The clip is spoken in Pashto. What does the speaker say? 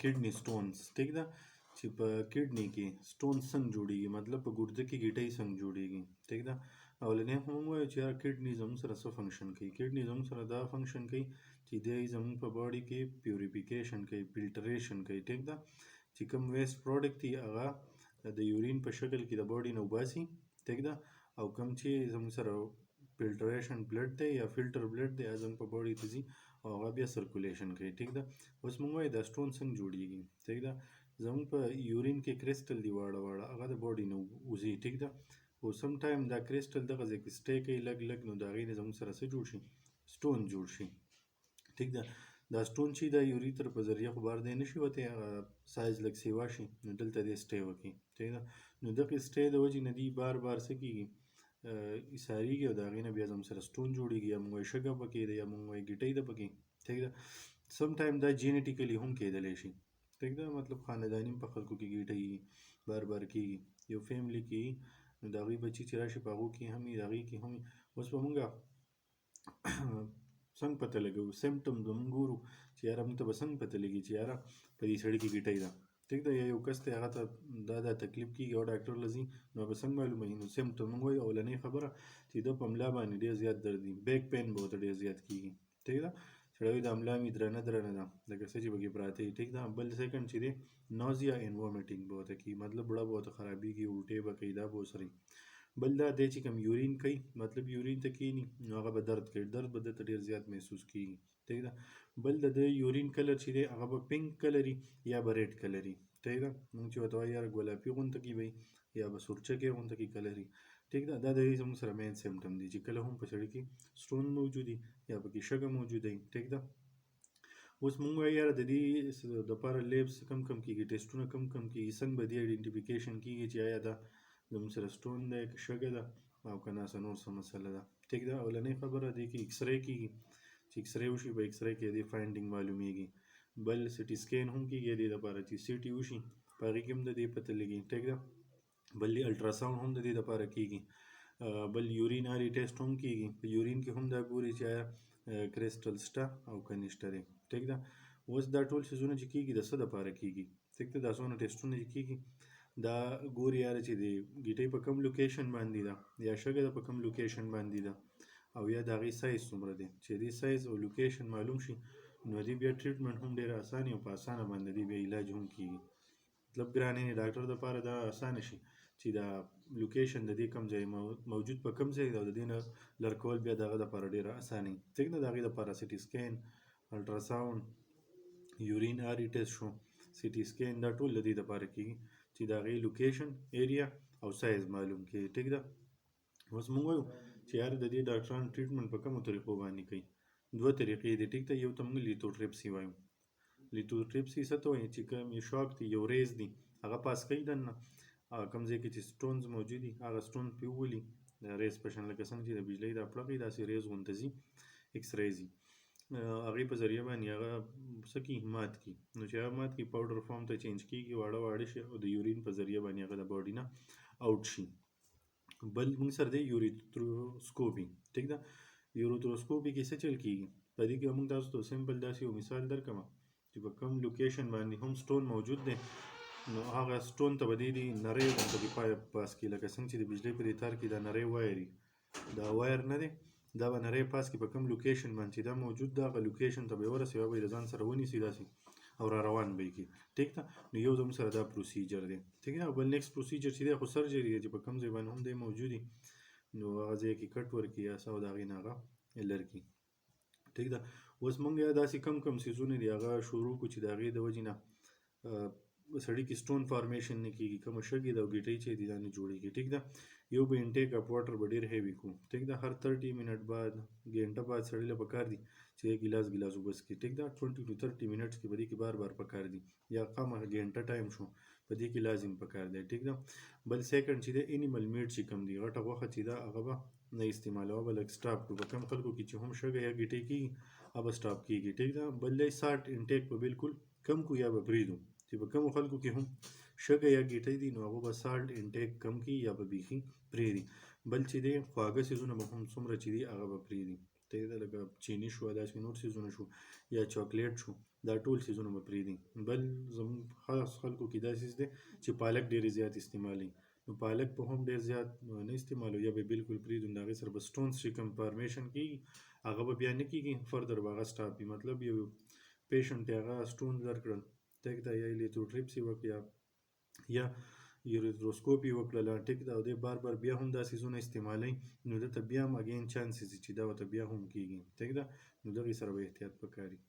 کډنی سټونز ټیک ده چې په کډنی کې سټون څنګه جوړیږي مطلب په ګرده کې ګیټۍ څنګه جوړیږي ټیک ده اولنې هم موږ وایو چې یار کډنی زموږ سره څه فنکشن کوي کډنی زموږ سره دا فنکشن کوي چې دی زموږ په باډي کې پیوریفیکیشن کوي فلټریشن کوي ټیک ده چې کوم ویسٹ پروډکټ دی هغه د یورین په شکل کې د باډي نه وباسي ټیک ده او کوم چې زموږ سره فلټریشن بلډ دی یا فلټر بلډ دی زموږ په باډي ته ځي او هغه بیا سرکولیشن کوي ټیک ده اوس موږ وایو دا سټون څنګه جوړیږي ټیک ده زموږ په یورین کې کرسټل دی واړه واړه هغه د باډي نه وځي ټیک ده او سم ټایم دا کرسټل دغه ځای کې سټې کوي لږ لږ نو د هغې نه زموږ سره څه جوړ شي سټون جوړ شي ټیک ده دا سټون چې د یوریتر په ذریعه خو بار دی نشي وتی هغه سایز لږ سیوا شي نو دلته دی سټې وکړي ټیک ده نو دغې سټې د وجې نه دی بار بار څه کېږي ایساریږي او د هغې نه بیا زموږ سره سټون جوړیږي یا موږ وایو شګه پکې ده یا موږ وایو ګیټۍ ده پکې ټیک ده سم ټایم دا جینیټیکلی هم کېدلی شي ټیک ده مطلب خانداني په خلکو کې ګیټۍ بار بار کېږي یو فیملی کې نو د هغوی بچي چې راشي په هغو کې هم وي د هغې کې هم وي اوس به مونږ څنګه پته لګوو سیمټمز به مونږ ګورو چې یاره مونږ ته به څنګه پته لګي چې یاره په دې سړي کې ګیټۍ ده ټیک ده یا یو کس دی هغه ته دا تکلیف کېږي او ډاکټر له ځي نو به څنګه معلوموي نو سیمټم مونږ وایو اولنۍ خبره چې ده په ملا باندې ډېر زیات درد دي بیک پین به ورته ډېر زیات کېږي ټیک ده سړی وایي دا ملا مې درنه درنه ده لکه څه چې پکې پراته وي ټیک ده بل سیکنډ چې دی نازیا اینډ وامټینګ به ورته کېږي مطلب بړه به ورته خرابېږي الټۍ به کوي دا به ورسره بل دا دی چې کوم یورین کوي مطلب یورین ته کښېني نو هغه به درد کوي درد به دته ډېر زیات محسوس کېږي ټیک ده بل د ده یورین کلر چې دی هغه به پینک کلري یا به ریډ کلري ټیک ده مونږ چې ورته وایو یاره ګلابي غونته کې به یا به سورچکې غونته کې کلري ټیک ده دا د دې زموږ سره مین سیمټم دی چې کله هم په سړي کې سټون موجود وي یا پکې شګه موجوده وي ټیک ده اوس مونږ وایو یاره د دې دپاره لیبس کم کم کېږي ټیسټونه کم کم کېږي څنګه به دې آیډنټیفیکیشن کېږي چې آیا دا زموږ سره سټون دی که شګه ده او که نه څه نور څه مسله ده ټیک ده اولنۍ خبره دې کې ایکس رې کېږي چې ایکس رې وشي په ایکس رې کې دې فاینډینګ معلومیږي بل سټي سکین هم کېږي دې دپاره چې سی ټي وشي په هغې کې هم د دې پته لګي ټیک ده بل الټراساونډ هم د دې دپاره کېږي بل یورین آري ټیسټ هم کېږي په یورین کې هم دا ګوري چې آیا کرسټل شته او که نشته دی ټیک ده اوس دا ټول څیزونه چې کېږي د څه دپاره کېږي ټیک ده دا څونه ټیسټونه چې کېږي دا ګوري یاره چې د ګیټۍ په کوم لوکیشن باندې ده یا شګه ده په کوم لوکیشن باندې ده او یا د هغې سایز څومره دی چې دې سایز او لوکیشن معلوم شي نو دې بیا ټریټمنټ هم ډېر اسانه او په اسانه باندې دې بیا علاج هم کېږي مطلب ګرانې ډاکټر دپاره دا اسانه شي چې دا لوکیشن د دې کوم ځای موجود په کوم ځای او د دې نه لر کول بیا د هغه دپاره ډېره اسانه وي ټیک ده د هغې دپاره سټي سکین الټراساونډ یورین آري ټیسټ شو سټي سکین دا ټول د دې دپاره کېږي چې د هغې لوکیشن ایریا او سایز معلوم کړي ټیک ده اوس مونږ وایو چې یار د دې ډاکټران ټریټمنټ په کومو طریقو باندې کوي دوه طریقې دي ټیک ده یو ته مونږ لیتوټریپسي وایو لیتوټریپسي څه ته وایي چې کوم یو شاک دی یو ریز دی هغه پاس کوي دننه کوم ځای کې چې سټونز موجود دي هغه سټون پرې وولي د ریز په شان لکه څنګه چې د بجلۍ دا پړق وي داسې ریز غونته ځي ایکس ریز وي هغې په ذریعه باندې هغه څه کړي مات کړي نو چې هغه مات کړي پاوډر فارم ته چینج کېږي واړه واړه شي او د یورین په ذریعه باندې هغه د باډي نه آوټ شي بل موږ سره دی یوریتروسکوپي ټیک ده یوریتروسکوپي کې څه چل کېږي په دې کې موږ تاسو ته سمپل داسې یو مثال درکړم چې په کوم لوکیشن باندې هم سټون موجود دی نو هغه سټون ته به دې نری غونته کې پاس کړي لکه څنګه چې د بجلۍ په دې تار کې دا نری وایر وي دا وایر نه دی دا به نری پاس کړي په کوم لوکیشن باندې چې دا موجود ده هغه لوکیشن ته به یې ورسوي هغه به یې د ځان سره ونیسي داسې او را روان به یې کړي ټیک ده نو یو زموږ سره دا پروسیجر دی ټیک ده بل نیکسټ پروسیجر چې دی خو سرجري دی چې په کوم ځای باندې هم دی موجود وي نو هغه ځای کې کټ ورکړي یا څه او د هغې نه هغه لر کړي ټیک ده اوس مونږ یا داسې کم کم څیزونه دي هغه شروع کړو چې د هغې د وجې نه سړي کې سټون فارمیشن نه کېږي کومه شګې ده او ګیټۍ چې دي دا نه جوړېږي ټیک ده یو به انټیک اف واټر به ډېر هیوي کړو ټیک ده هر 30 منټ بعد ګنټه بعد سړي له پکار دي چې ګیلاس وبس کړي ټیک ده 20 to 30 منټس کې به دې کې بار بار پکار دي یا کمه ګنټه ټایم شو په دې کې لازم پکار دی ټیک ده بل سیکنډ چې دی انیمل میټ چې کوم دی غټه غوښه چې ده هغه به نه استعمالوه به لږ سټاپ کړو په کوم خلکو کې چې هم شګه یا ګیټۍ کېږي هغه به سټاپ کېږي ټیک ده بل دی سالټ انټیک به بالکل کم کړو یا به پرېږدو چې په کومو خلکو کې هم شګه یا ګیټۍ دي نو هغه به سالټ انټیک کم کړي یا به بیخي پرېږدي بل چې دی خواږه څیزونه به هم څومره چې دي هغه به پرېږدي ټیک ده، لکه چیني شو داسې نور څیزونه شو یا چاکلیټ شو، دا ټول څیزونه به پرېږدي. بل زموږ خاص خلکو کې دا څیز دی چې پالک ډېرې زیات استعمالوي، نو پالک به هم ډېر زیات نه استعمالوي یا به بالکل پرېږدو، نو د هغې سره به سټونز چې کوم فارمیشن کېږي هغه به بیا نه کېږي، فردر به هغه سټاپ وي. مطلب یو پیشنټ ته هغه سټونز درکړل، ټیک ده، یا لیتوټریپس یې وکړ یا یوریتروسکوپ یې وکړله، ټیک ده، او دی بار بار بیا هم دا څیزونه استعمالوي، نو دته بیا هم اګین چانسز چې دا ورته بیا هم کېږي، ټیک ده، نو دغې سره به احتیاط پکار وي.